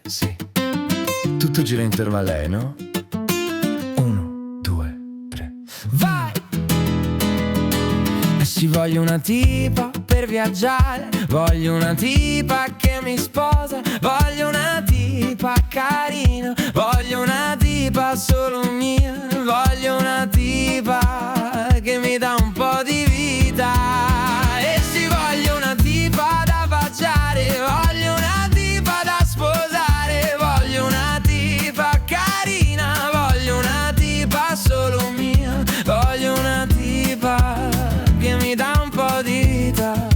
Sì. Tutto gira intorno a lei, no? 1, 2, 3. Vai! E sì, voglio una tipa per viaggiare, voglio una tipa che mi sposa, voglio una tipa carina, voglio una tipa solo mia, voglio una tipa che mi dà un po' di vita. E sì, voglio una tipa da baciare, voglio una tipa da sposare, voglio una tipa carina, voglio una tipa solo mia, voglio una tipa che mi dà un po' di vita.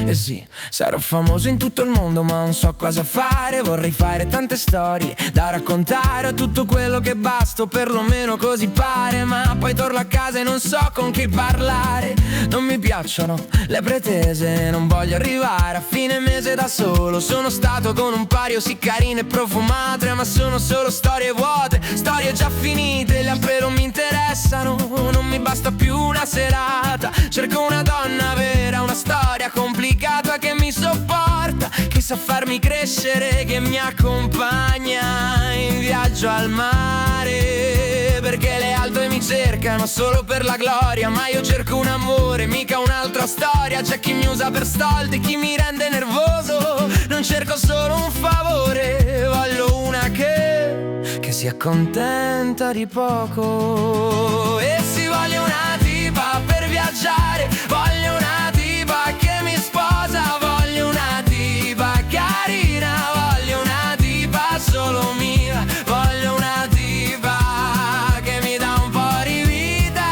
E sì, sarò famoso in tutto il mondo ma non so cosa fare. Vorrei fare tante storie da raccontare, ho tutto quello che basta, perlomeno così pare. Ma poi torno a casa e non so con chi parlare. Non mi piacciono le pretese, non voglio arrivare a fine mese da solo. Sono stato con un paio sì carine e profumate, ma sono solo storie vuote, storie già finite. Le app non mi interessano, non mi basta più una serata. Cerco una donna vera, una storia complicata che mi sopporta, che sa farmi crescere, che mi accompagna in viaggio al mare. Perché le altre mi cercano solo per la gloria, ma io cerco un amore, mica un'altra storia. C'è chi mi usa per stolti, chi mi rende nervoso. Non cerco solo un favore, voglio una che si accontenta di poco. E si voglio una tipa per viaggiare, voglio una tipa che mi sposa, voglio una tipa carina, voglio una tipa solo mia, voglio una tipa che mi dà un po' di vita.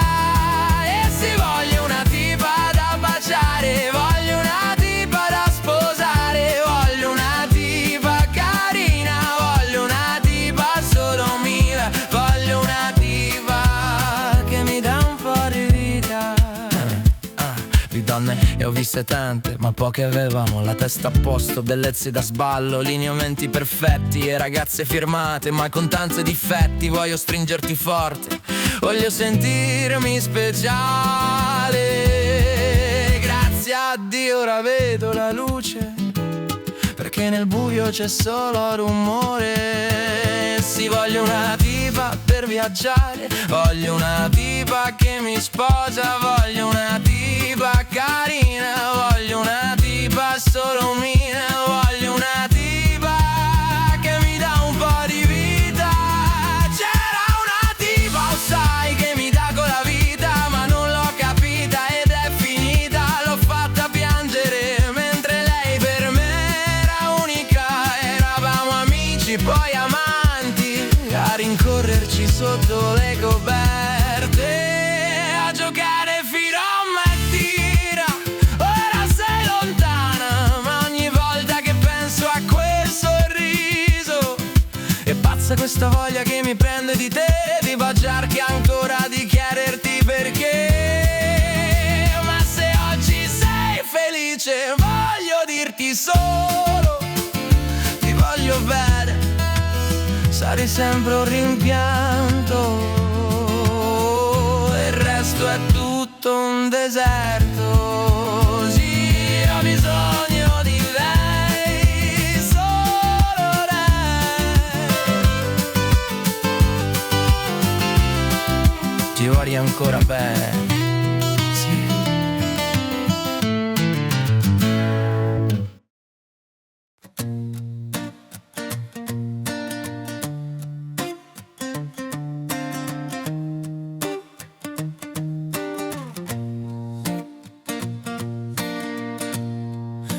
E si voglio una tipa da baciare, voglio una tipa da sposare, voglio una tipa carina, voglio una tipa solo mia, voglio una tipa che mi dà un po' di vita. Di donne ne ho viste tante, ma poche avevano la testa a posto, bellezze da sballo, lineamenti perfetti e ragazze firmate, ma con tanti difetti. Voglio stringerti forte, voglio sentirmi speciale. Grazie a Dio ora vedo la luce, perché nel buio c'è solo rumore. Sì, voglio una tipa per viaggiare, voglio una tipa che mi sposa, voglio una tipa carina, voglio una tipa solo mia, voglio una tipa che mi dà un po' di vita. C'era una tipa, sai, che mi dà con la vita, ma non l'ho capita ed è finita. L'ho fatta piangere mentre lei per me era unica. Eravamo amici, poi amanti, a rincorrerci sotto le coperte, a giocare fino a mattina. Ora sei lontana, ma ogni volta che penso a quel sorriso è pazza questa voglia che mi prende di te, di baciarti ancora, di chiederti perché. Ma se oggi sei felice voglio dirti solo ti voglio bene, sarai sempre un rimpianto, il resto è tutto un deserto. Sì, ho bisogno di lei, solo lei. Ti voglio ancora bene.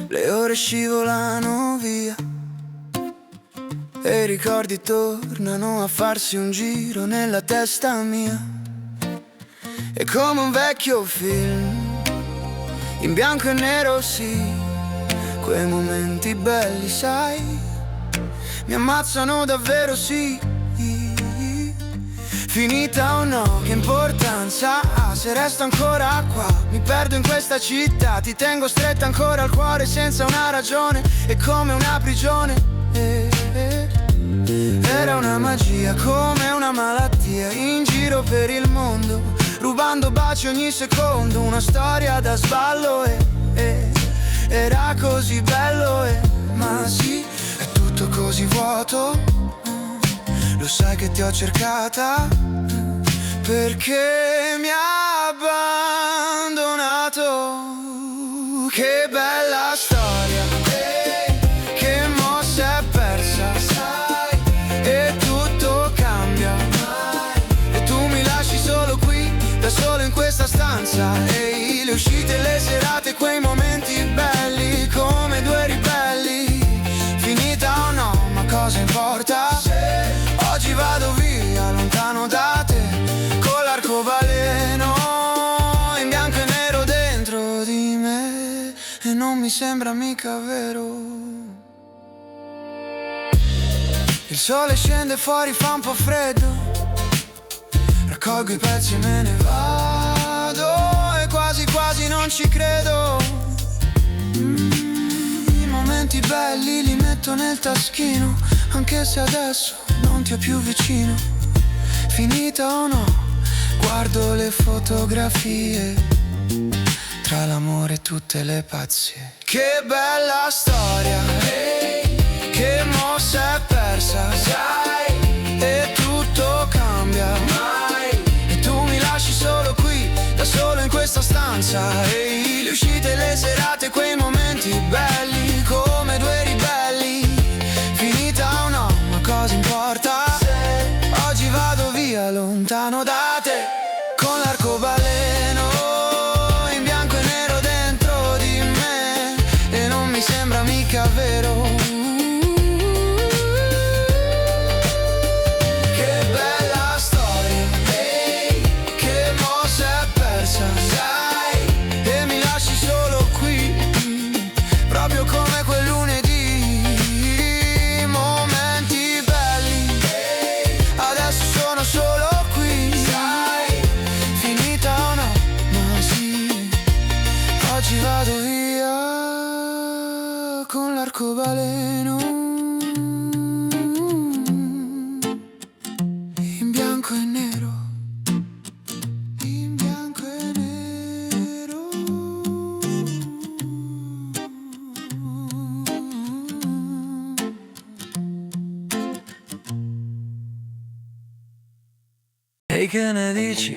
Le ore scivolano via e i ricordi tornano a farsi un giro nella testa mia. È come un vecchio film in bianco e nero, sì. Quei momenti belli, sai, mi ammazzano davvero, sì. Finita o no, che importanza ha se resto ancora qua? Mi perdo in questa città, ti tengo stretta ancora al cuore senza una ragione. È come una prigione, Era una magia, come una malattia, in giro per il mondo, rubando baci ogni secondo. Una storia da sballo, era così bello, ma sì, è tutto così Lo sai che ti ho cercata perché mi ha abbandonato. Che bella storia, che mo s'è persa, sai, e tutto cambia. E tu mi lasci solo qui, da solo in questa stanza. E le uscite, le serate, quei momenti belli, come due ribelli. Finita o no, ma cosa importa? Oggi vado via, lontano da te, con l'arcobaleno in bianco e nero dentro di me. E non mi sembra mica vero. Il sole scende fuori, fa un po' freddo. Raccolgo i pezzi e me ne vado. E quasi quasi non ci credo. I momenti belli li metto nel taschino, anche se adesso non ti ho più vicino. Finita o no, guardo le fotografie, tra l'amore e tutte le pazzie. Che bella storia, che mo s'è persa, sai, e tutto cambia. E tu mi lasci solo qui, da solo in questa stanza. E le uscite, le serate, quei momenti belli, come due ribelli. Finita o no, ma cosa importa? Oggi vado via, lontano da te, con l'arcobaleno in bianco e nero dentro di me. E non mi sembra mica vero. Che bella storia, che mo s'è persa, sai, e mi lasci solo qui, proprio come quel lunedì. Momenti belli, adesso sono solo qui, sai, finita o no, ma sì. Oggi vado via con l'arcobaleno in bianco e nero, in bianco e nero. Ehi, che ne dici?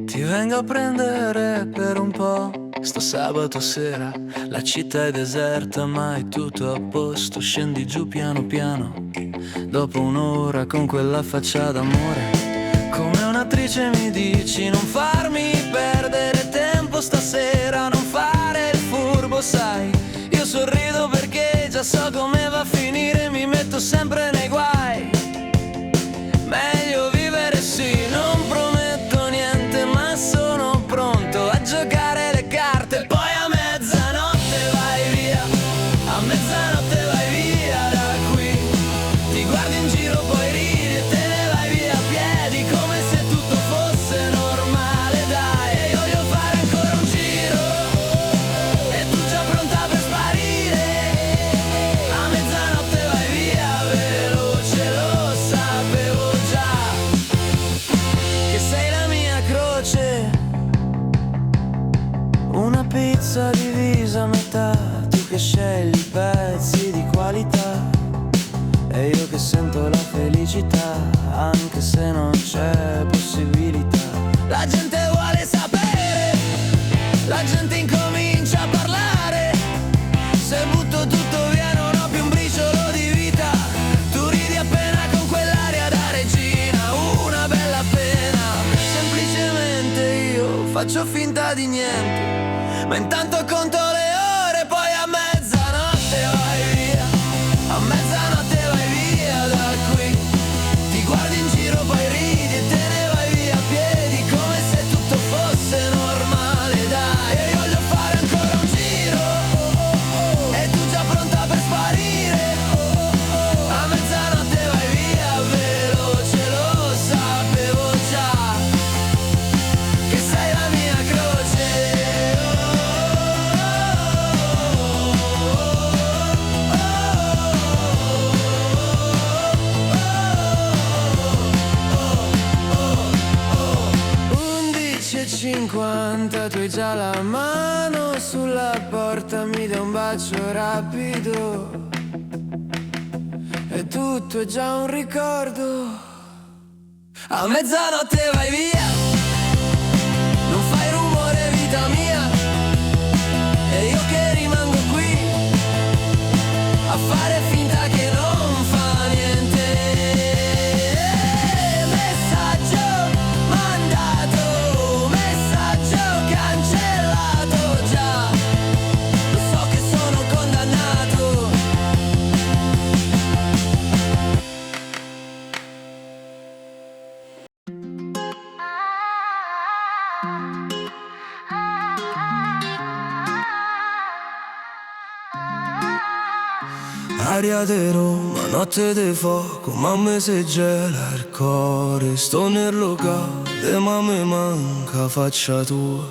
Ti vengo a prendere per un po'. Sto sabato sera, la città è deserta ma è tutto a posto. Scendi giù piano piano, dopo un'ora con quella faccia d'amore. Come un'attrice mi dici non farmi perdere tempo stasera, non fare il furbo, sai. Io sorrido perché già so come va a finire, mi metto sempre nei guai. Meglio vivere sì, non prometto niente, ma sono pronto a giocare le carte. Poi a mezzanotte vai via, a mezzanotte vai via da qui. Ti guardi in giro, poi ridi e te ne vai via a piedi, come se tutto fosse normale, dai. E io voglio fare ancora un giro, e tu già pronta per sparire. A mezzanotte vai via veloce, lo sapevo già, che sei la mia croce. Una pizza divisa a metà, tu che scegli i pezzi di qualità e io che sento la felicità, anche se non c'è possibilità. La gente vuole sapere, la gente incomincia a parlare. Se butto tutto via non ho più un briciolo di vita. Tu ridi appena con quell'aria da regina, una bella pena. Semplicemente io faccio finta di niente, ma intanto conto le ore. Poi a mezzanotte vai via, a mezzanotte vai via da qui. Ti guardi in giro, poi ridi e te ne vai via a piedi, come se tutto fosse normale, dai. E io voglio fare ancora un giro, e tu già pronta per sparire. A mezzanotte vai via veloce, lo sapevo già, che sei la mia croce. Undici e 50, tu hai già la mano sulla porta, mi dai un bacio rapido e tutto è già un ricordo. A mezzanotte vai via, non fai rumore vita mia, e io che rimango qui a fare finta che non fa niente. Messaggio mandato, messaggio cancellato già, lo so che sono condannato. Aria di Roma, notte di fuoco, ma me se gela il cuore. Sto nel locale, ma mi manca faccia tua.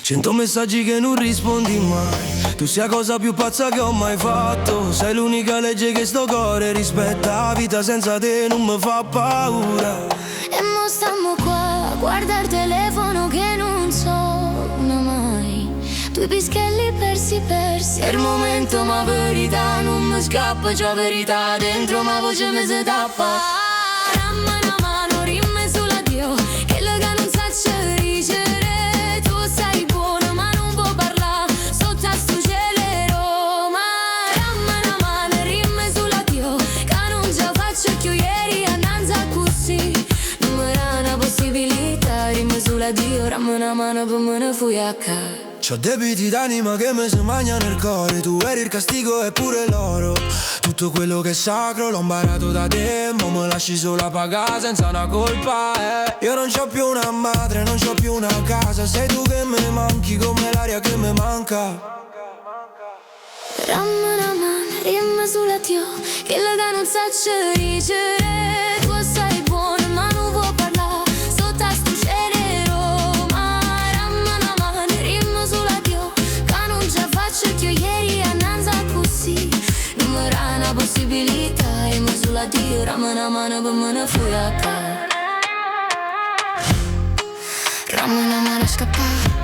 100 messaggi che non rispondi mai. Tu sei la cosa più pazza che ho mai fatto. Sei l'unica legge che sto cuore rispetta. La vita senza te non mi fa paura. E mo stiamo qua a guardare il telefono che non suona mai. Due pischelli persi. È il momento ma verità non mi scappa. C'ho verità dentro ma voce mi si tappa. Dammi una mano, rimmi sull'addio, che la che non sa ricevere. Tu sei buona ma non può parlare sotto a sto cielo. Ma dammi una mano, rimmi sull'addio, che non già faccio più ieri annanza così. Non mi era una possibilità, rimmi sull'addio, dammi una mano per me ne fui a casa. C'ho debiti d'anima che mi si mangia nel cuore. Tu eri il castigo e pure l'oro. Tutto quello che è sacro l'ho imparato da te. Ma mi lasci sola a pagare senza una colpa, Io non c'ho più una madre, non c'ho più una casa. Sei tu che mi manchi come l'aria che mi manca. Dammi una mano, rimmi sull'addio, che la che non sa ricevere. Tu sei buona ma non può parlare sotto a sto cielo. Ma dammi una mano, rimmi sull'addio, che non già faccio più ieri annanza così. Non mi era una possibilità, rimmi sull'addio, dammi una mano per me ne fui a casa. Dammi una mano a scappare.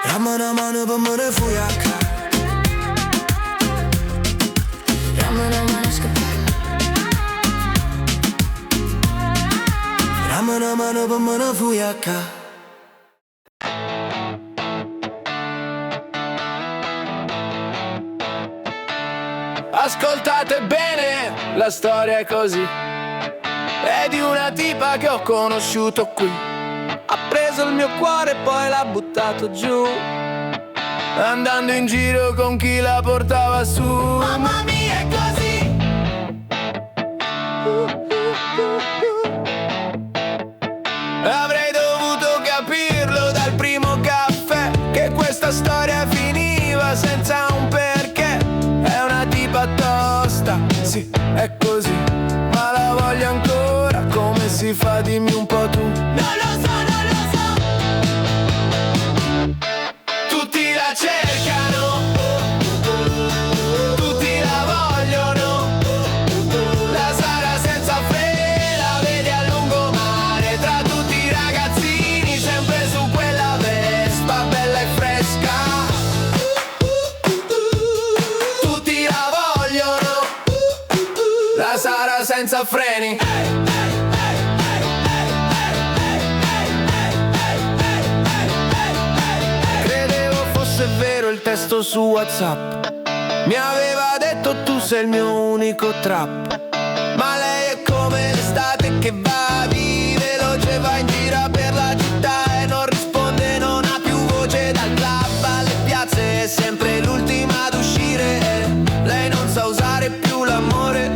Dammi una mano per me ne fui a casa. Dammi una mano a scappare. Dammi una mano per me ne fui a casa. Ascoltate bene, la storia è così. È di una tipa che ho conosciuto qui. Ha preso il mio cuore e poi l'ha buttato giù, andando in giro con chi la portava su. Mamma mia, è così. Avrei dovuto capirlo dal primo caffè, che questa storia finiva senza un perché. È una tipa tosta, sì, è così, ma la voglio ancora. Come si fa, dimmi un po' tu. Non lo so, non lo so. Tutti la cercano, tutti la vogliono. La Sara senza freni, la vedi a lungomare. Tra tutti i ragazzini, sempre su quella Vespa, bella e fresca. Tutti la vogliono, la Sara senza freni. È vero il testo su WhatsApp, mi aveva detto tu sei il mio unico trap. Ma lei è come l'estate che va, vive veloce, va in gira per la città e non risponde, non ha più voce. Dal club alle piazze è sempre l'ultima ad uscire. Lei non sa usare più l'amore,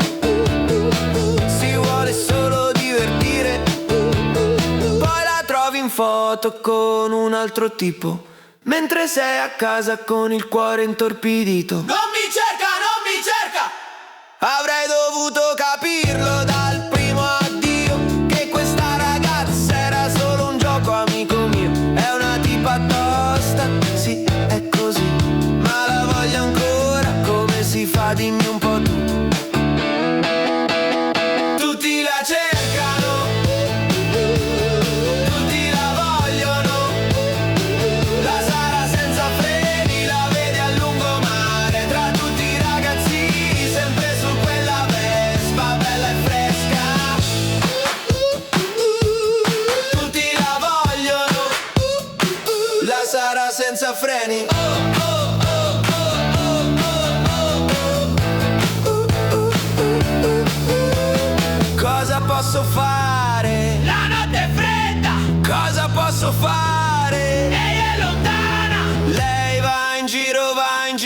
si vuole solo divertire. Poi la trovi in foto con un altro tipo, mentre sei a casa con il cuore intorpidito. Non mi cerca, non mi cerca. Avrei dovuto capirlo dal primo addio, che questa ragazza era solo un gioco, amico mio. È una tipa tosta, sì, è così, ma la voglio ancora. Come si fa, dimmi un po' tu. Tutti la cercano, tutti la vogliono. La Sara senza freni, la vedi a lungomare. Tra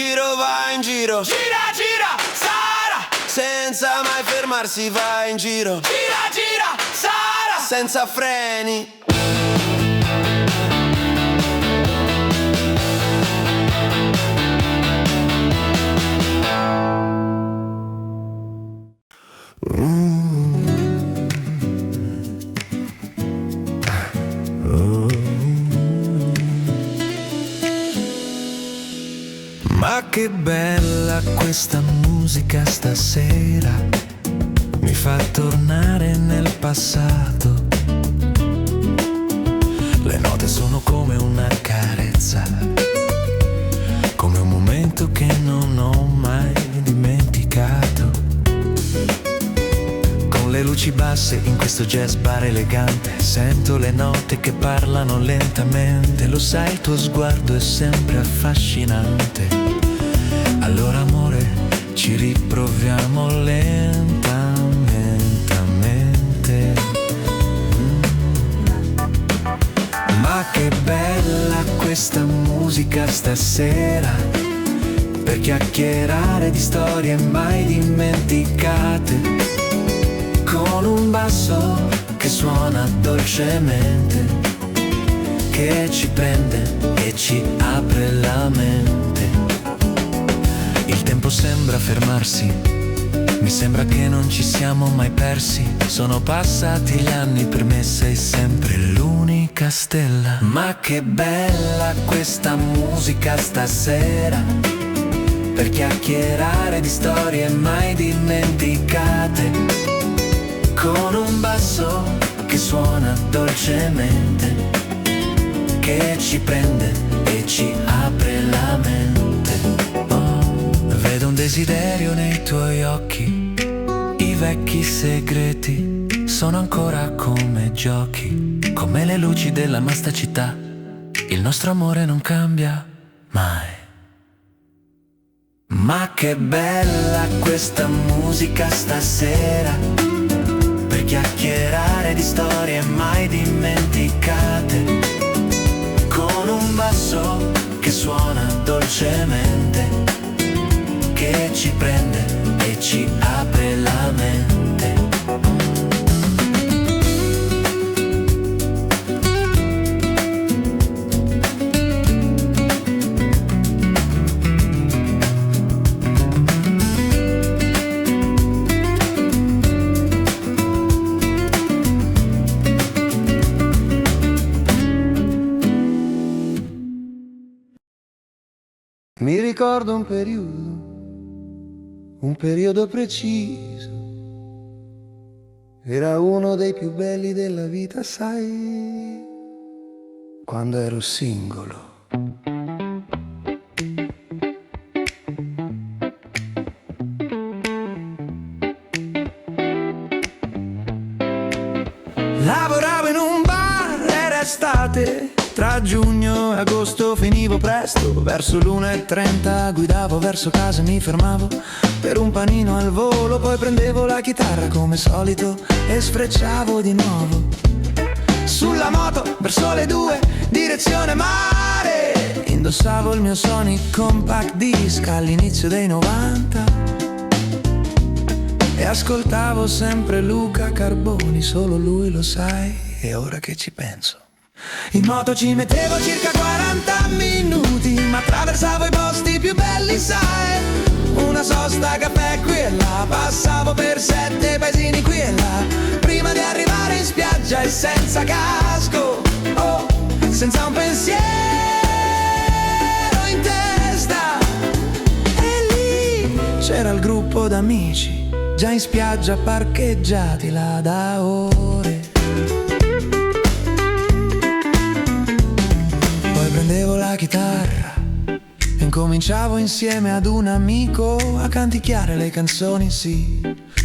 va in giro. Gira, gira, Sara. Senza mai fermarsi va in giro. Gira, gira, Sara. Senza freni. Ma che bella questa musica stasera, mi fa tornare nel passato. Le note sono come una carezza, come un momento che non ho mai dimenticato. Con le luci basse in questo jazz bar elegante, sento le note che parlano lentamente. Lo sai, il tuo sguardo è sempre affascinante. Allora amore, ci riproviamo lentamente. Ma che bella questa musica stasera, per chiacchierare di storie mai dimenticate, con un basso che suona dolcemente, che ci prende e ci apre la mente. Il tempo sembra fermarsi, mi sembra che non ci siamo mai persi. Sono passati gli anni, per me sei sempre l'unica stella. Ma che bella questa musica stasera, per chiacchierare di storie mai dimenticate, con un basso che suona dolcemente, che ci prende e ci apre la mente. Vedo un desiderio nei tuoi occhi, i vecchi segreti sono ancora come giochi, come le luci della masta città. Il nostro amore non cambia mai. Ma che bella questa musica stasera, per chiacchierare di storie mai dimenticate, con un basso che suona dolcemente, che ci prende e ci apre la mente. Mi ricordo un periodo preciso, era uno dei più belli della vita, sai, quando ero singolo. Lavoravo in un bar, era estate, tra giugno e agosto finivo presto, verso l'1:30 guidavo verso casa, mi fermavo per un panino al volo, poi prendevo la chitarra come solito e sfrecciavo di nuovo. Sulla moto verso le 2, direzione mare, indossavo il mio Sony Compact Disc all'inizio dei 90 e ascoltavo sempre Luca Carboni, solo lui lo sai, e ora che ci penso, in moto ci mettevo circa 40 minuti, ma attraversavo i posti più belli, sai, una sosta caffè qui e là, passavo per 7 paesini qui e là, prima di arrivare in spiaggia e senza casco, oh, senza un pensiero in testa. E lì c'era il gruppo d'amici, già in spiaggia parcheggiati là da ore. Poi prendevo la chitarra e incominciavo insieme ad un amico a canticchiare le canzoni, sì,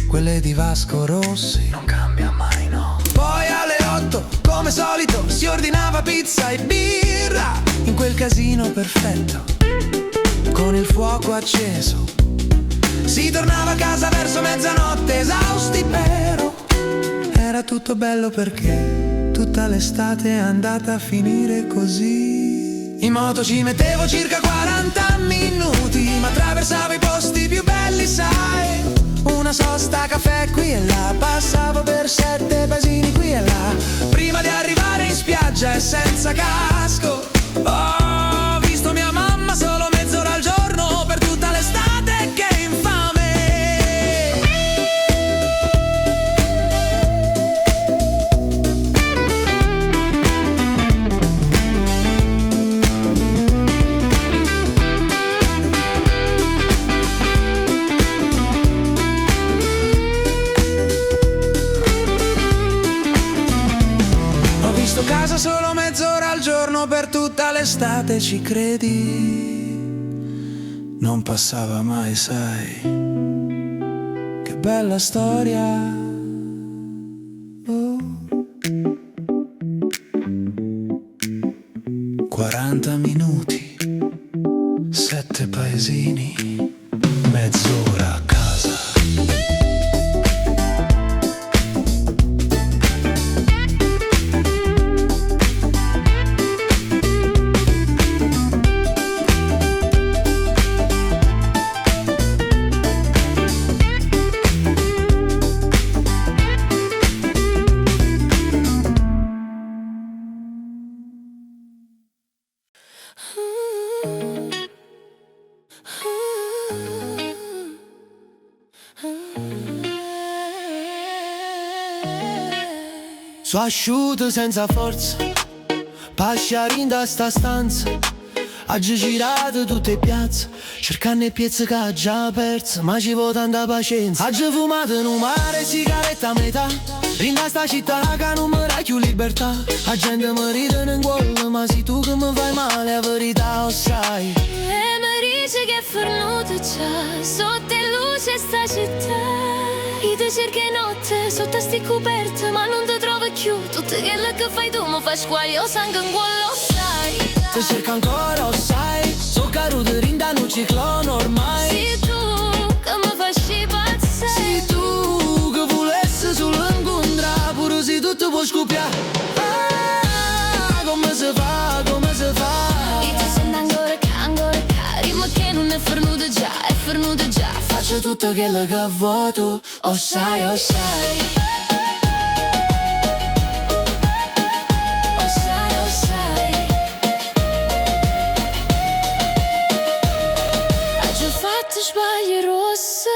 quelle di Vasco Rossi, non cambia mai, no. Poi alle 8, come solito, si ordinava pizza e birra, in quel casino perfetto, con il fuoco acceso. Si tornava a casa verso mezzanotte, esausti però era tutto bello perché tutta l'estate è andata a finire così. In moto ci mettevo circa 40 minuti, ma attraversavo i posti più belli, sai. Una sosta caffè qui e là, passavo per 7 paesini qui e là, prima di arrivare in spiaggia e senza casco. Ho visto mia mamma solo mezz'ora al giorno per tutta l'estate, che infame. Casa solo mezz'ora al giorno per tutta l'estate, ci credi? Non passava mai, sai. Che bella storia. Oh. 40 minuti, 7 paesini, mezz'ora a casa. So asciutto senza forza, pasciare in sta stanza. Oggi girato tutte le piazze, cercando le piazze che ha già perso, ma ci vuole tanta pazienza. Oggi fumato in un mare, sigaretta a metà, rinda sta città che non mi dà più libertà. La gente mi ride in cuore, ma sei tu che mi fai male, la verità lo sai. E mi dice che è fornuto già, sotto luce sta città. Io ti cerco notte, sotto sti coperte, ma non ti trovo più. Tutto quello che fai tu mi fa squaglio sangue in quello, sai. Ti cerco ancora, lo sai, so caduto rinda un ciclone ormai. Sei tu che mi fai scipazzare. Sei tu che volessi sull'incontrare, pure se tutto può scoppiare. Ah, come si fa, come si fa? E ti sento ancora rima che non è fornuto già, è fornuto già. Faccio tutto quello che vuoi tu, oh sai, oh sai. Sbagli rosse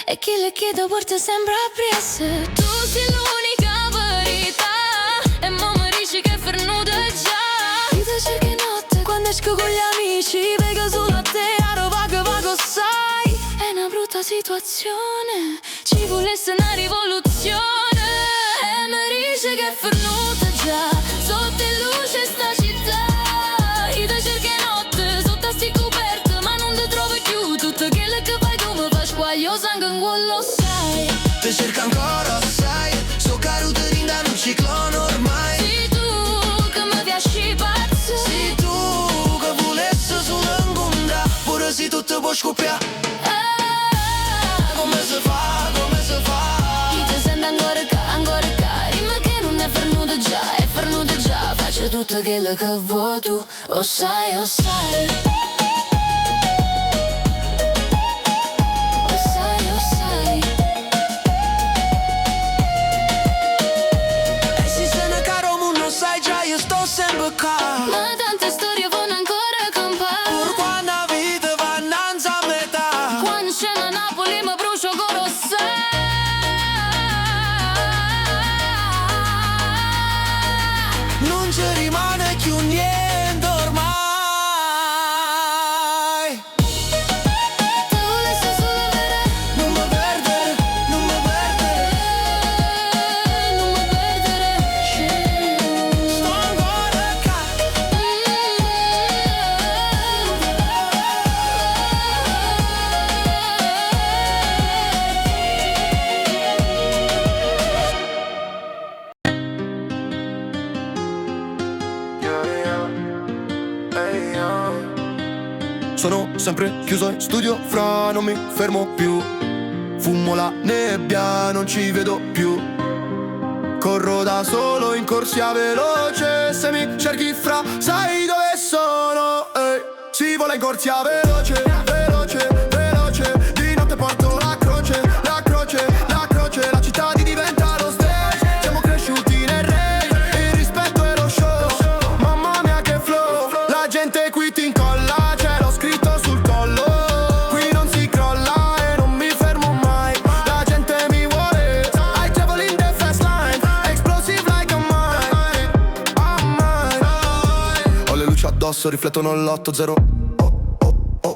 e chi le chiedo porta sempre appresso. Tu sei l'unica verità e mo mi dici che è fornuta già. Io ti cerco notte quando esco con gli amici, vega solo a te, ero vago sai. È una brutta situazione, ci volesse una rivoluzione. E mi dici che è fornuta già, sotto luce sta città. Io ti cerco notte sotto sti coperti, ma non ti trovo più. Tutto quello che fai tu mi fa squaglio sangue in quello, sai. Ti cerco ancora, sai, so caduto rinda un ciclone ormai. Sei tu che mi piaci pazzo. Sei tu che volessi sull'incontrare, pure se tutto può scoppiare. Come si fa, come si fa? Io ti sento ancora rima che non è fornuto già, è fornuto già. Faccio tutto quello che vuoi tu, oh sai, oh sai. Ma tante storie vanno ancora campare. Pur quando la vita va innanzi a metà. Quando scendo a Napoli mi brucio con lo sai. Non ci rimane più niente ormai. Te volessi solo avere. Non mi perdere, non mi perdere. Non mi perdere. Sto ancora qua. Sono sempre chiuso in studio, fra non mi fermo più. Fumo la nebbia, non ci vedo più. Corro da solo in corsia veloce, se mi cerchi fra sai dove sono, ehi. Si vola in corsia veloce, veloce, veloce. Di notte porto la croce, la croce, la croce. La città diventa lo stage. Siamo cresciuti nel rage. Il rispetto e lo show. Mamma mia che flow. La gente qui ti incolla, c'è lo scritto sul collo. Qui non si crolla e non mi fermo mai. La gente mi vuole. I travel in the fast line. Explosive like a mine. Ho le luci addosso, riflettono l'8-0.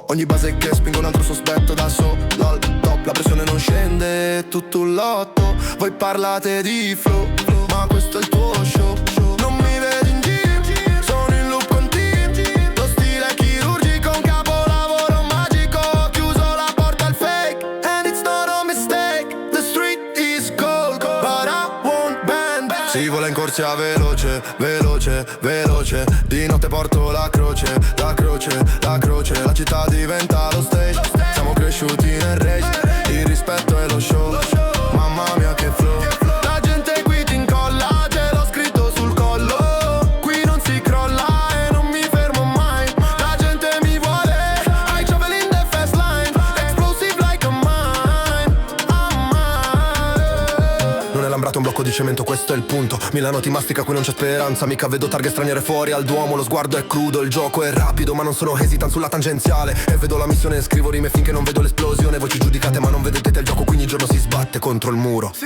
Ogni base che spingo un altro sospetto da solo al top. La pressione non scende, tutto un lotto. Voi parlate di flow, ma questo è il tuo show. Non mi vedi in gym, sono in loop continuo. Lo stile è chirurgico, un capolavoro magico. Ho chiuso la porta al fake, and it's not a mistake. The street is cold, but I won't bend. Si vola in corsia veloce, veloce, veloce. Di notte porto la croce, la croce, la croce. La città diventa lo stage. Siamo cresciuti nel rage. Il rispetto e lo show. Mamma mia che flow. La gente qui ti incolla, c'è lo scritto sul collo. Qui non si crolla e non mi fermo mai. La gente mi vuole. I travel in the fast line. Explosive like a mine. Non è lambrato un blocco di cemento, questo è il punto. Milano ti mastica, qui non c'è speranza. Mica vedo targhe straniere fuori al Duomo. Lo sguardo è crudo, il gioco è rapido, ma non sono hesitant sulla tangenziale. E vedo la missione e scrivo rime finché non vedo l'esplosione. Voi ci giudicate ma non vedete il gioco, quindi il giorno si sbatte contro il muro. Sì,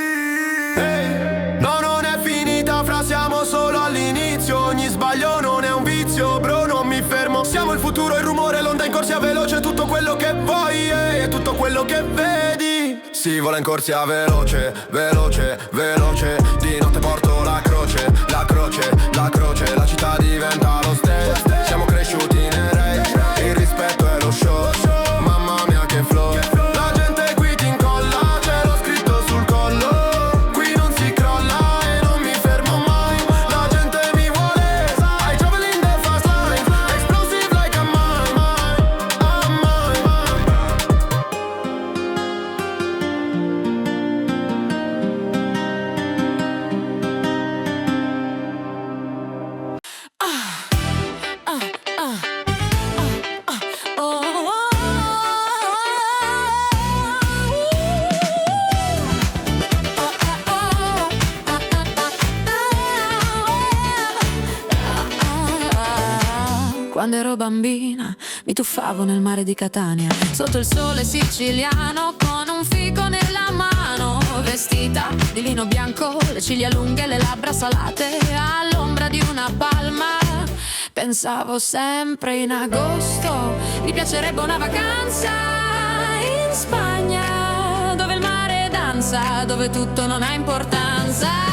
hey. No, non è finita, fra siamo solo all'inizio. Ogni sbaglio non è un vizio, bro, non mi fermo. Siamo il futuro, il rumore, l'onda in corsia veloce. Tutto quello che vuoi e tutto quello che vedi. Si vola in corsia veloce, veloce, veloce. Di notte porto la croce, la croce, la croce. La città diventa lo stage. Siamo cresciuti nel rage. Il rispetto è lo show. Mamma mia che flow. La gente qui ti incolla, c'è lo scritto sul collo. Qui non si crolla e non mi fermo mai. La gente mi vuole. I travel in the fast line. Explosive like a mine. Quando ero bambina mi tuffavo nel mare di Catania, sotto il sole siciliano con un fico nella mano, vestita di lino bianco, le ciglia lunghe, le labbra salate, all'ombra di una palma. Pensavo sempre in agosto mi piacerebbe una vacanza in Spagna, dove il mare danza, dove tutto non ha importanza.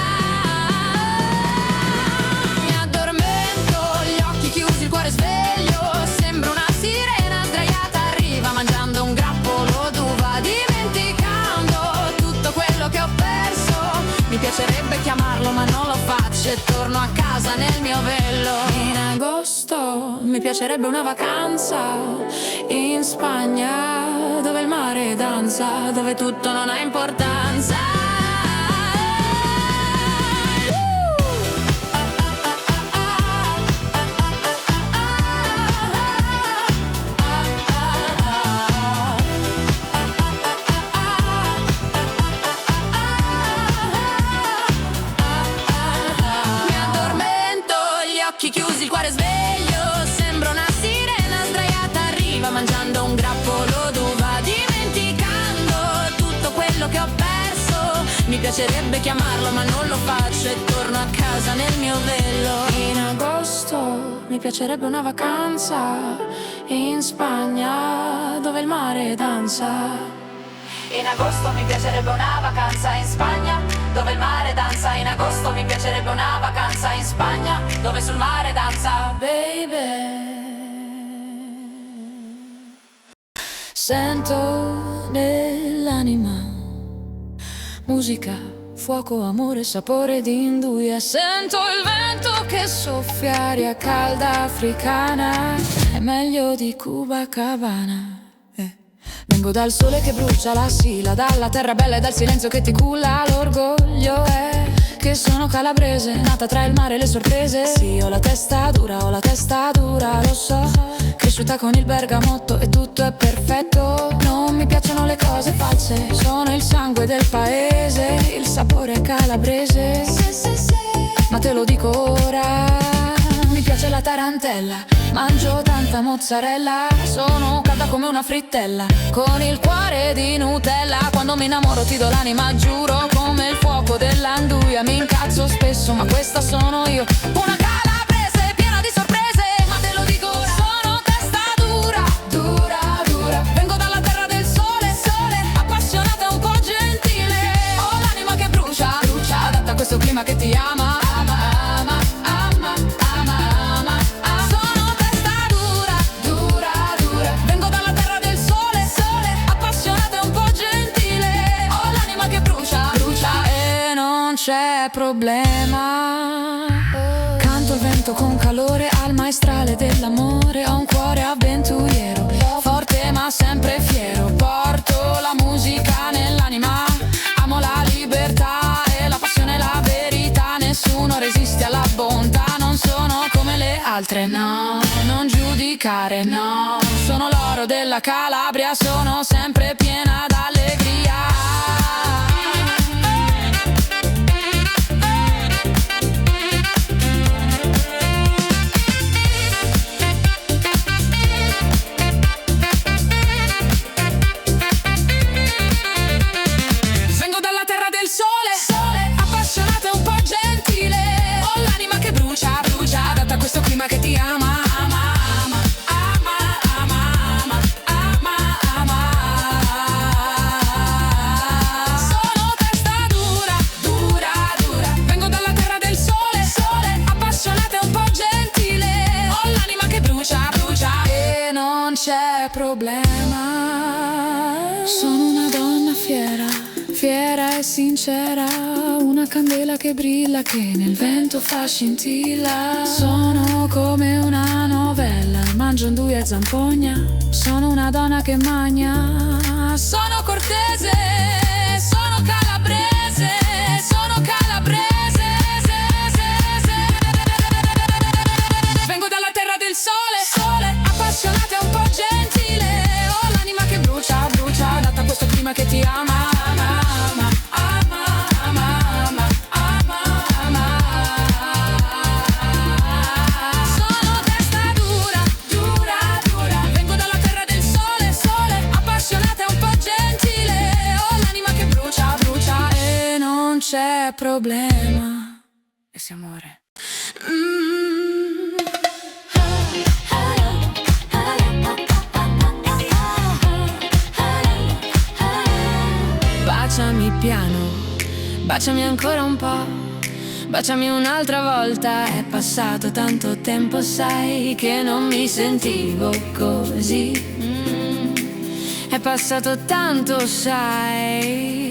Il cuore sveglio, sembra una sirena sdraiata a riva, mangiando un grappolo d'uva, dimenticando tutto quello che ho perso. Mi piacerebbe chiamarlo ma non lo faccio e torno a casa nel mio vello. In agosto mi piacerebbe una vacanza in Spagna, dove il mare danza, dove tutto non ha importanza. Chiusi, il cuore sveglio, sembra una sirena sdraiata a riva, mangiando un grappolo d'uva, dimenticando tutto quello che ho perso. Mi piacerebbe chiamarlo ma non lo faccio e torno a casa nel mio vello. In agosto mi piacerebbe una vacanza in Spagna, dove il mare danza. In agosto mi piacerebbe una vacanza in Spagna, dove il mare danza. In agosto mi piacerebbe una vacanza in Spagna, dove sul mare danza, baby. Sento nell'anima musica, fuoco, amore, sapore di induia. Sento il vento che soffia, aria calda africana, è meglio di Copacabana. Vengo dal sole che brucia la sila, dalla terra bella e dal silenzio che ti culla. L'orgoglio è che sono calabrese, nata tra il mare e le sorprese. Sì, ho la testa dura, lo so. Cresciuta con il bergamotto e tutto è perfetto. Non mi piacciono le cose false, sono il sangue del paese, il sapore è calabrese. Ma te lo dico ora, mi piace la tarantella, mangio tanta mozzarella, sono calda come una frittella, con il cuore di Nutella. Quando mi innamoro ti do l'anima, giuro, come il fuoco dell'anduia. Mi incazzo spesso, ma questa sono io, una calabrese piena di sorprese. Ma te lo dico ora, sono testa dura, dura, dura. Vengo dalla terra del sole, sole, appassionata e un po' gentile. Ho l'anima che brucia, brucia, adatta a questo clima che ti ama. C'è problema. Canto il vento con calore al maestrale dell'amore. Ho un cuore avventuriero, forte ma sempre fiero. Porto la musica nell'anima, amo la libertà e la passione e la verità. Nessuno resiste alla bontà, non sono come le altre, no, non giudicare, no. Sono l'oro della Calabria, sono sempre piena d'allegria. Che ti ama, ama, ama, ama, ama, ama, ama, ama. Sono testa dura, dura, dura. Vengo dalla terra del sole, sole, appassionata e un po' gentile. Ho l'anima che brucia, brucia e non c'è problema. Sono una donna fiera, fiera e sincera, una candela che brilla, che nel vento fa scintilla. Sono come una novella, mangio anduia e zampogna. Sono una donna che magna. Sono cortese, sono calabrese, sono calabrese. Vengo dalla terra del sole, sole, appassionata e un po' gentile. Ho l'anima che brucia, brucia, adatta a questo clima che ti ama. C'è problema. Ese amore. Baciami piano, baciami ancora un po', baciami un'altra volta. È passato tanto tempo, sai, che non mi sentivo così. È passato tanto, sai.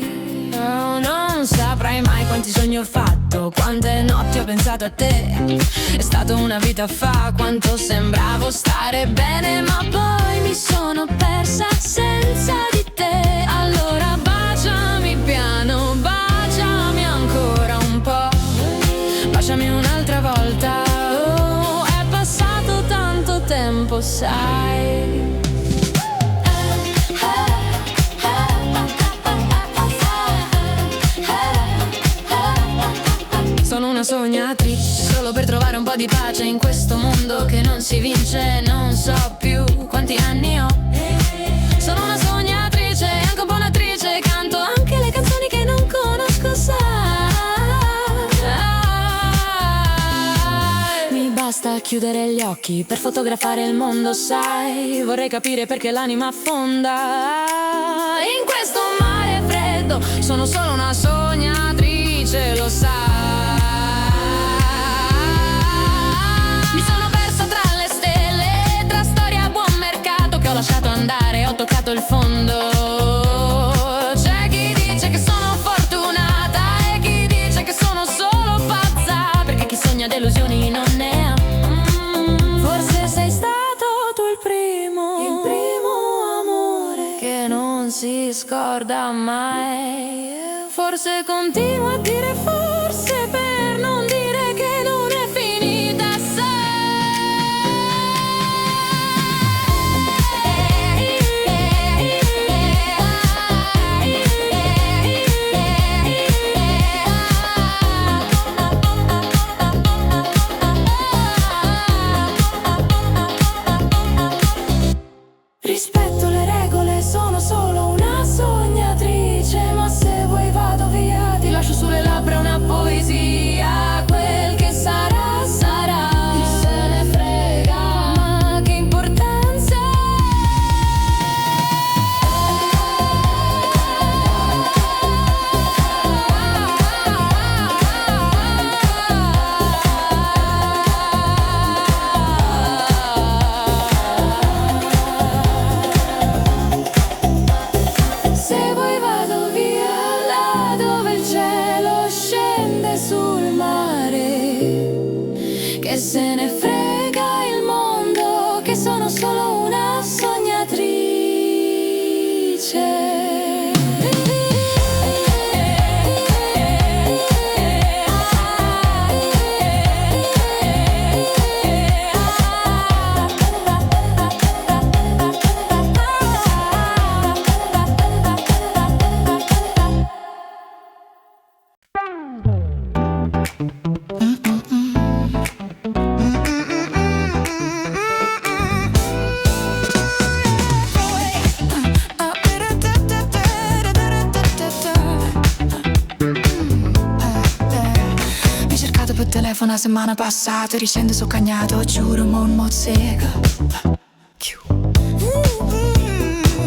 Oh, non saprai mai quanti sogni ho fatto, quante notti ho pensato a te. È stata una vita fa, quanto sembravo stare bene, ma poi mi sono persa senza di te. Allora baciami piano, baciami ancora un po', baciami un'altra volta. Oh, è passato tanto tempo, sai. Sono una sognatrice, solo per trovare un po' di pace in questo mondo che non si vince. Non so più quanti anni ho. Sono una sognatrice, anche un po' un'attrice. Canto anche le canzoni che non conosco, sai. Mi basta chiudere gli occhi per fotografare il mondo, sai. Vorrei capire perché l'anima affonda in questo mare freddo. Sono solo una sognatrice, lo sai. Mi sono persa tra le stelle, tra storie a buon mercato che ho lasciato andare, ho toccato il fondo. C'è chi dice che sono fortunata e chi dice che sono solo pazza, perché chi sogna delusioni non ne ha. Forse sei stato tu il primo amore che non si scorda mai. Forse continuo a dire forse Una settimana passata, riscende sul cagnato, giuro, mo' un mozzega.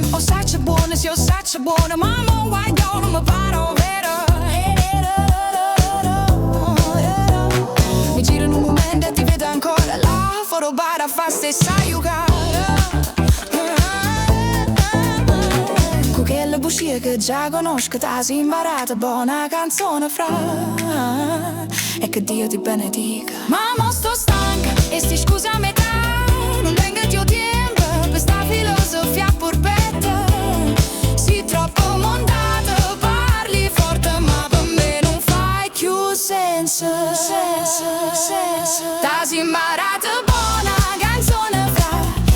Oh, saccia buona, sì, oh, saccia buona, ma mo' guaglio, non mi paro, vero? Mi giro in un momento e ti vedo ancora là, foro bara a fa stessa giocare. Con quelle bugie che già conosco, t'ha si imparata buona canzone fra. E che Dio ti benedica. Ma mo sto stanca e sti scusa a metà. Non venga il tuo tempo per sta filosofia purbetta. Sei troppo mondato, parli forte ma per me non fai più senso. T'ha si imparata buona canzone fra.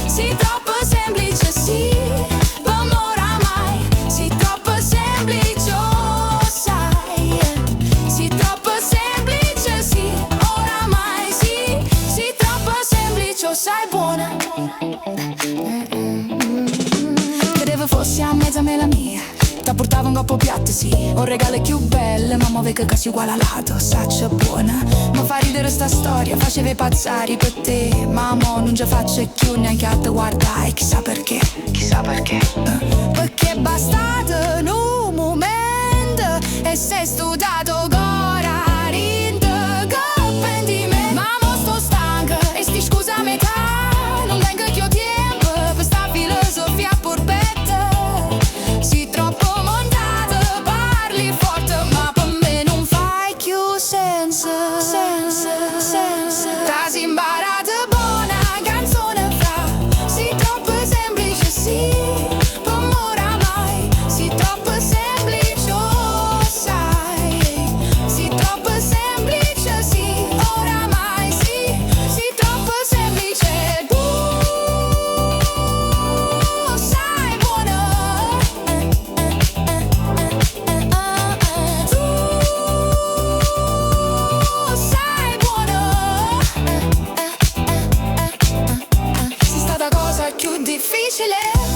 Sei troppo semplice, sì, per ora mai. Sei troppo semplice, oh, sai. Sei troppo semplice, sì, oramai sì, sì, troppo semplice, sai buona. Credevo fossi a mezza me la mia, ti portavo un coppo piatto, sì, un regalo più bello, ma muove che casi uguale alato, saccia buona. Ma fa ridere sta storia, faceva pazzari per te, ma mo non ci faccio più neanche a te guardare, chissà perché, perché è bastato in un momento e sei studiato ancora.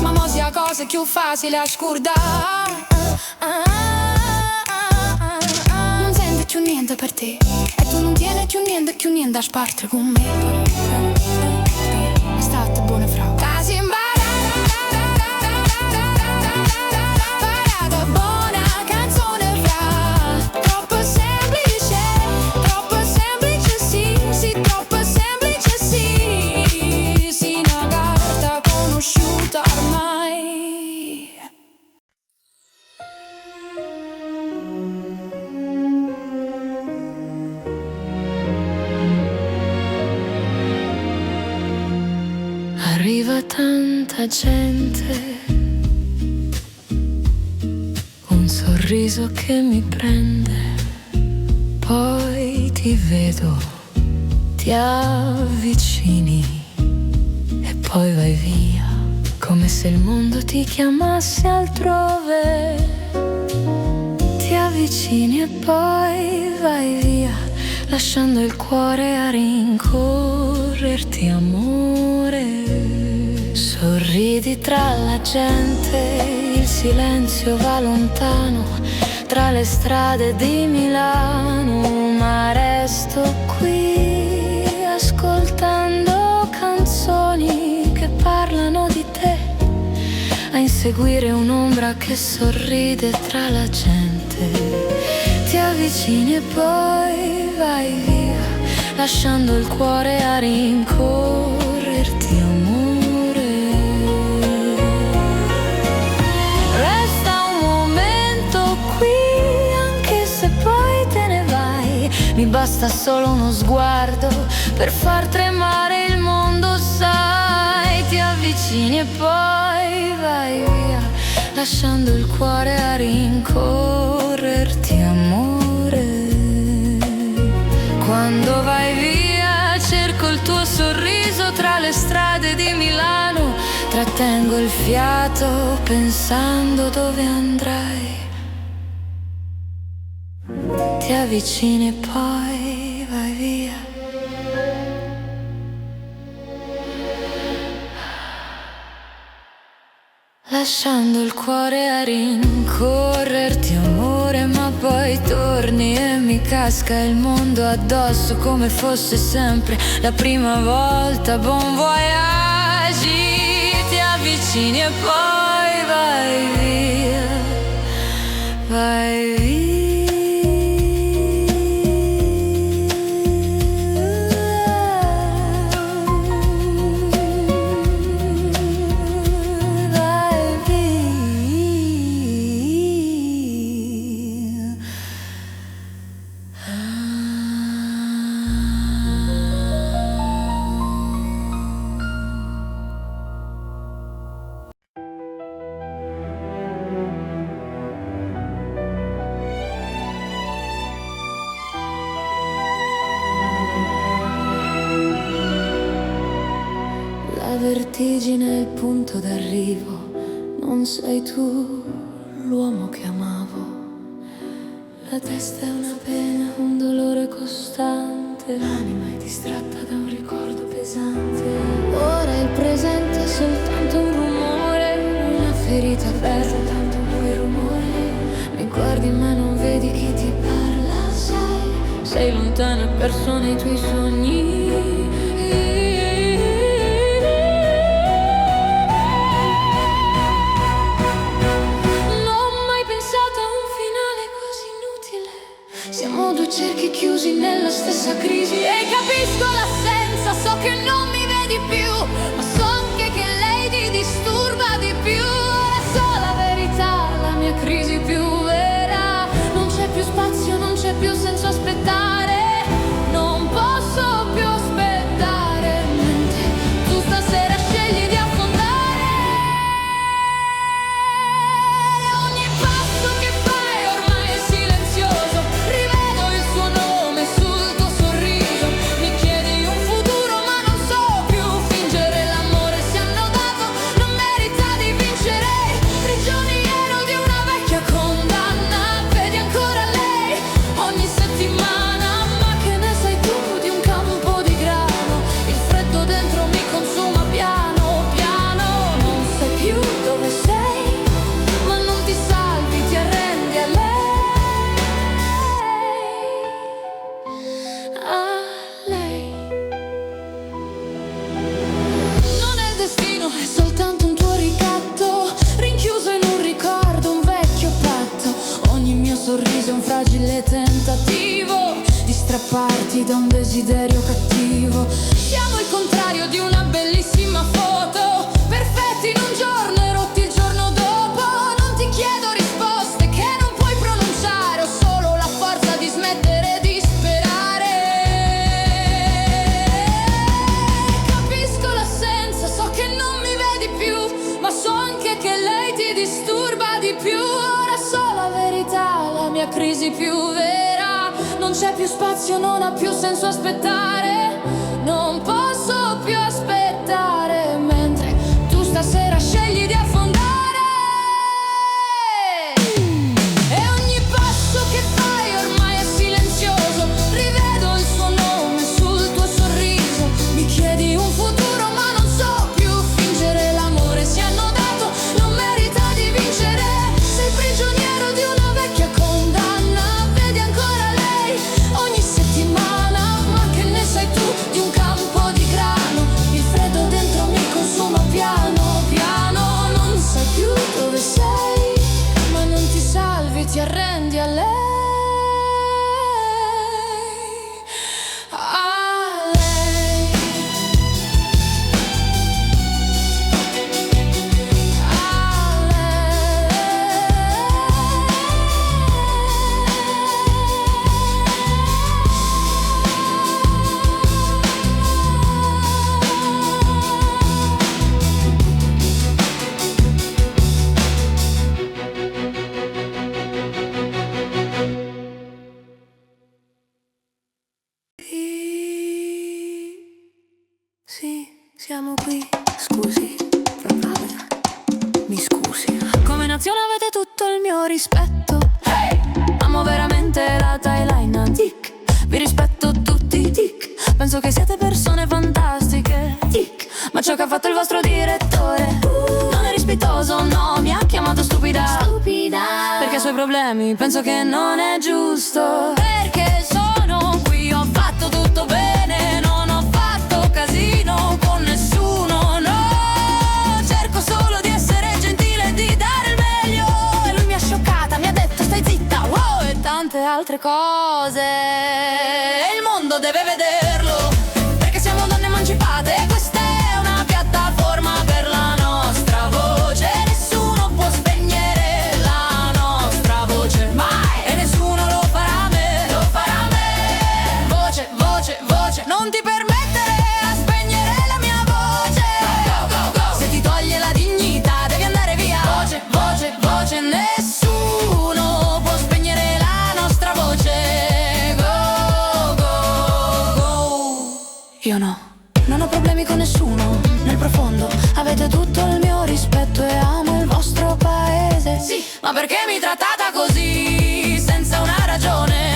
Ma mo sia cosa più facile a scordare. Non sento più niente per te e tu non tieni più niente a spartire con me. È stata buona fra. Casi imparata buona canzone fra. Troppo semplice sì, sì, troppo semplice sì. Sì, una carta conosciuta ormai. Arriva tanta gente, un sorriso che mi prende, poi ti vedo, ti avvicini e poi vai via, come se il mondo ti chiamasse altrove. Ti avvicini e poi vai via, lasciando il cuore a rincorrerti, amore. Sorridi tra la gente, il silenzio va lontano, tra le strade di Milano, ma resto qui ascoltando canzoni che parlano di te, a inseguire un'ombra che sorride tra la gente. Ti avvicini e poi vai via, lasciando il cuore a rincorrerti, amore. Resta un momento qui, anche se poi te ne vai. Mi basta solo uno sguardo per far tremare il mondo, sai. Ti avvicini e poi vai via, lasciando il cuore a rincorrerti, amore. Quando vai via cerco il tuo sorriso tra le strade di Milano, trattengo il fiato pensando dove andrai. Ti avvicini e poi vai via. Lasciando il cuore a rincorrerti, amore, ma poi torni e mi casca il mondo addosso come fosse sempre la prima volta. Bon voyage, ti avvicini e poi vai via, vai via. La vertigine è il punto d'arrivo, non sei tu l'uomo che amavo. La testa è una pena, un dolore costante, l'anima è distratta da un ricordo pesante. Ora il presente è soltanto un rumore, una ferita aperta, tanto quel rumore. Mi guardi ma non vedi chi ti parla, sei lontana e perso nei tuoi sogni. Siamo due cerchi chiusi nella stessa crisi e capisco l'assenza, so che non mi vedi più, ma so anche che lei ti disturba di più. È sola verità, la mia crisi più vera. Non c'è più spazio, non c'è più senso aspettare, non posso più aspettare, mentre tu stasera scegli di affondare. Ogni passo che fai ormai è silenzioso, rivedo il suo nome sul tuo sorriso. Mi chiedi un futuro ma non so più fingere, l'amore si è annodato, non merita di vincere. Prigioniero di una vecchia condanna, vedi ancora lei ogni settimana. Ma che ne sai tu di un campo di grano? Il freddo dentro mi consuma piano piano. Non sai più dove sei, ma non ti salvi, ti arrendi a lei, a lei. Non è il destino, è soltanto un tuo ricatto, rinchiuso in un ricordo, un vecchio patto. Ogni mio sorriso è un fragile tentativo di strapparti da un desiderio cattivo. Siamo il contrario di una bellissima foto, perfetti in un giorno e rotti il giorno dopo. Non ti chiedo risposte che non puoi pronunciare, ho solo la forza di smettere di sperare. Capisco l'assenza, so che non mi vedi più, ma so anche che lei ti disturba di più. Ora so la verità, la mia crisi più vera. Non c'è più spazio, non ha più senso aspettare, non posso più aspettare, mentre tu stasera scegli di affondare. E ogni passo che fai ormai è silenzioso, rivedo il suo nome sul tuo sorriso. Mi chiedi un futuro ma non so più fingere, l'amore si è annodato, non merita di vincere. Sei prigioniero di una vecchia condanna, vedi ancora lei ogni settimana. Ma che ne sai tu di un campo di grano? Il freddo attenzione, avete tutto il mio rispetto. Amo veramente la Thailand, tic. Vi rispetto tutti, tic. Penso che siete persone fantastiche, tic. Ma ciò che ha fatto il vostro direttore non è rispettoso, no. Mi ha chiamato stupida, perché ha i suoi problemi, penso che non è giusto. Perché sono qui, ho fatto tutto bene, non ho fatto casino con nessuno, no. Cerco solo di essere gentile e di dare il meglio. E lui mi ha scioccata, mi ha detto stai zitta, wow, e tante altre cose. E il mondo deve vederlo, perché siamo donne emancipate. Questa è una piattaforma per la nostra voce. Nessuno può spegnere la nostra voce, mai. E nessuno lo farà a me, lo farà a me. Voce, voce, voce, non ti permettere a spegnere la mia voce. Go, go, go. Se ti toglie la dignità devi andare via. Voce, voce, voce, nessuno può spegnere la nostra voce. Go, go, go. Io no, non ho problemi con nessuno. Nel profondo avete tutto il mio rispetto e amo il vostro paese. Sì, ma perché mi trattate così senza una ragione?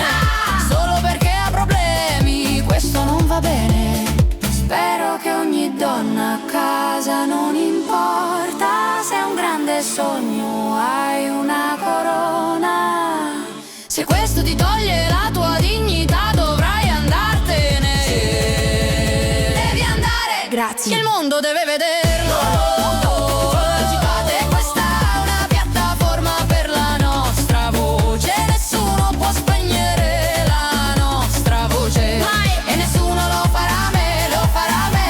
Solo perché ha problemi, questo non va bene. Spero che ogni donna a casa, non importa se è un grande sogno, hai una corona. Se questo ti toglie la tua dignità dovrai andartene. Devi andare, grazie. Il mondo deve vederlo. Emancipate, questa è una piattaforma per la nostra voce. Nessuno può spegnere la nostra voce, mai. E nessuno lo farà a me, lo farà a me.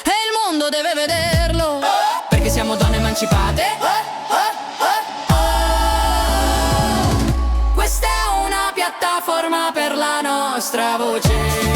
E il mondo deve vederlo, perché siamo donne emancipate. Questa è una piattaforma per la nostra voce.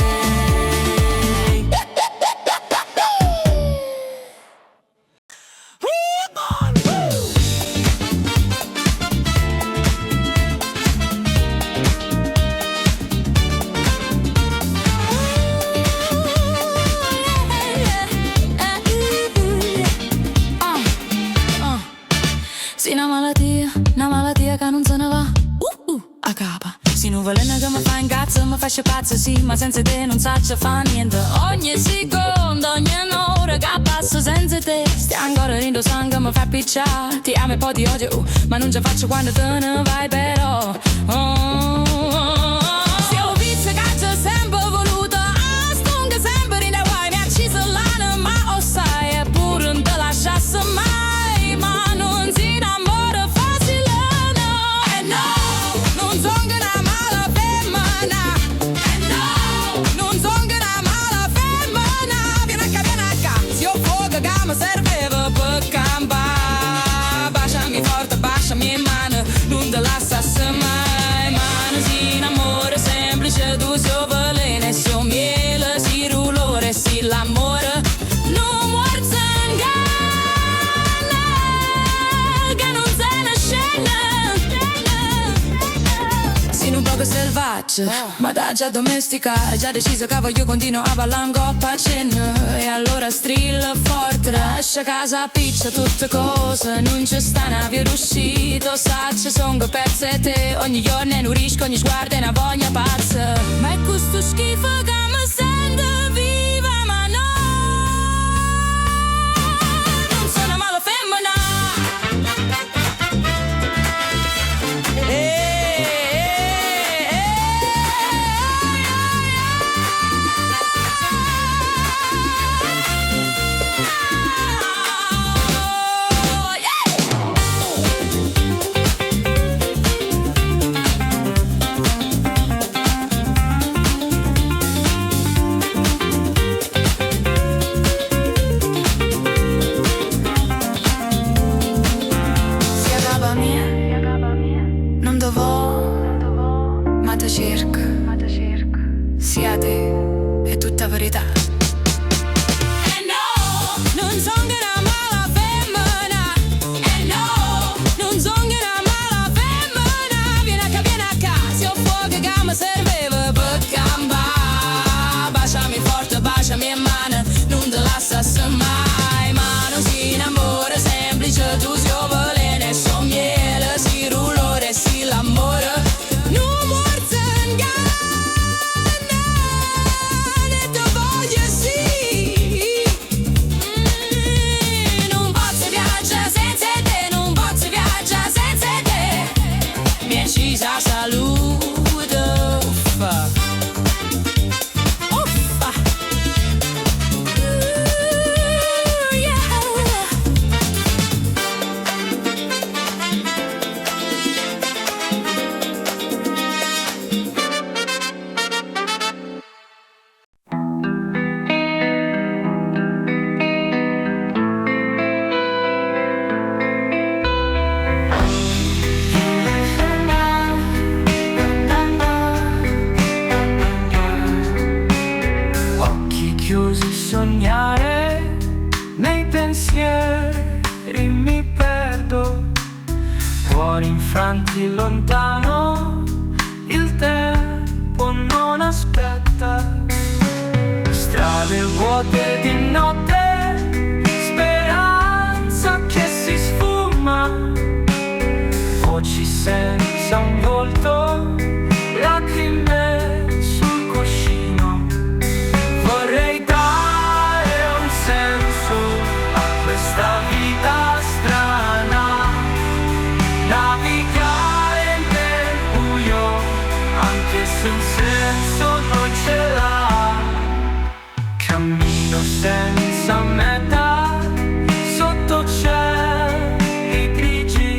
Sì, una malattia che non se ne va a capa. Sì, nuvolena che mi fa incazzo, mi fa pazzo, sì, ma senza te non saccio fa niente. Ogni secondo, ogni ora che passo senza te, stai ancora rindo sangue, mi fa picciare. Ti amo e poi ti odio, ma non ce faccio quando te ne vai però. Se ho visto che c'è sempre voluto, stunga sempre in guai, mi ha acceso l'anima, ma o sai, eppure non te lasciasse mai. Ma non si innamora facile, no. E no, non sono una mala femmina. E no, non sono una mala femmina. Vieni a ca, se io fuoco che mi serveva per campare. Baciami forte, baciami in mano, non te lasciasse mai. Ma non si innamora semplice, tu sei veleno, sei miele, si rulore, si l'amore. Non muore sangue. Un poco selvaggio, ma da già domestica, già deciso che voglio continuare a ballare un coppa a cena. E allora strilla forte, lascia casa, piccia tutte cose, non ci sta una via d'uscita, saccia, sono pezzi e te, ogni giorno non riesco, ogni sguardo è una voglia pazza. Ma è questo schifo che mi sento viva, ma no, non sono mala femmina. siete, è tutta verità. E no, non sono una mala femmina. E no, non sono una mala femmina. Vieni a casa, ho fuoco che mi serveva per campare. Baciami forte, baciami in mano, non te lasciassi mai. Ma non si innamora semplice, tu si veleno e so miele, si rulore e si l'amore. Non morse in ganna, ne te voglio sì. Non posso viaggiare senza te, non posso viaggiare senza te. Mi è scesa salute, uffa. Uffa. Yeah. Occhi chiusi, sognare, nei pensieri mi perdo. Cuori infranti lontano, il tempo non aspetta. Strade vuote di notte, speranza che si sfuma. Voci senza un volto, lacrime sul cuscino. Vorrei dare un senso a questa vita strana, navigare nel buio, anche se un senso non ce l'ha. Cammino senza meta, sotto cieli grigi,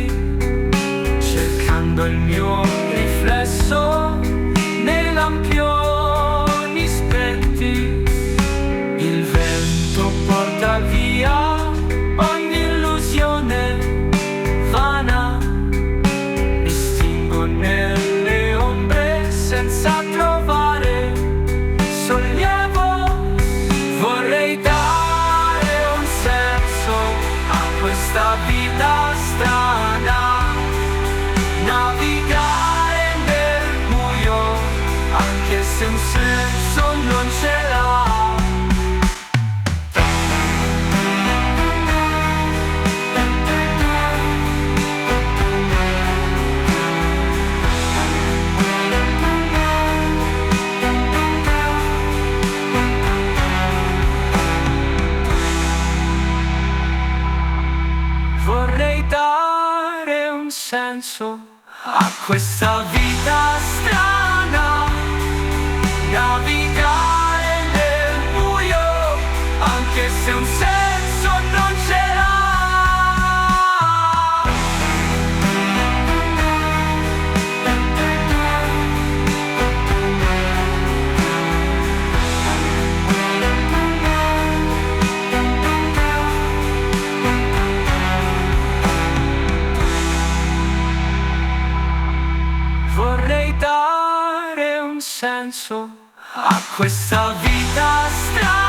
cercando il mio riflesso nei lampioni spenti. Il vento porta via ogni illusione vana, mi stingo nelle ombre senza trovare sollievo. Vorrei dare un senso a questa vita strana, navigare nel buio, anche se un senso non ce l'ha. Vorrei dare un senso a questa vita strana, navigare nel buio, anche se un senso non ce l'ha. Vorrei dare un senso a questa vita strana.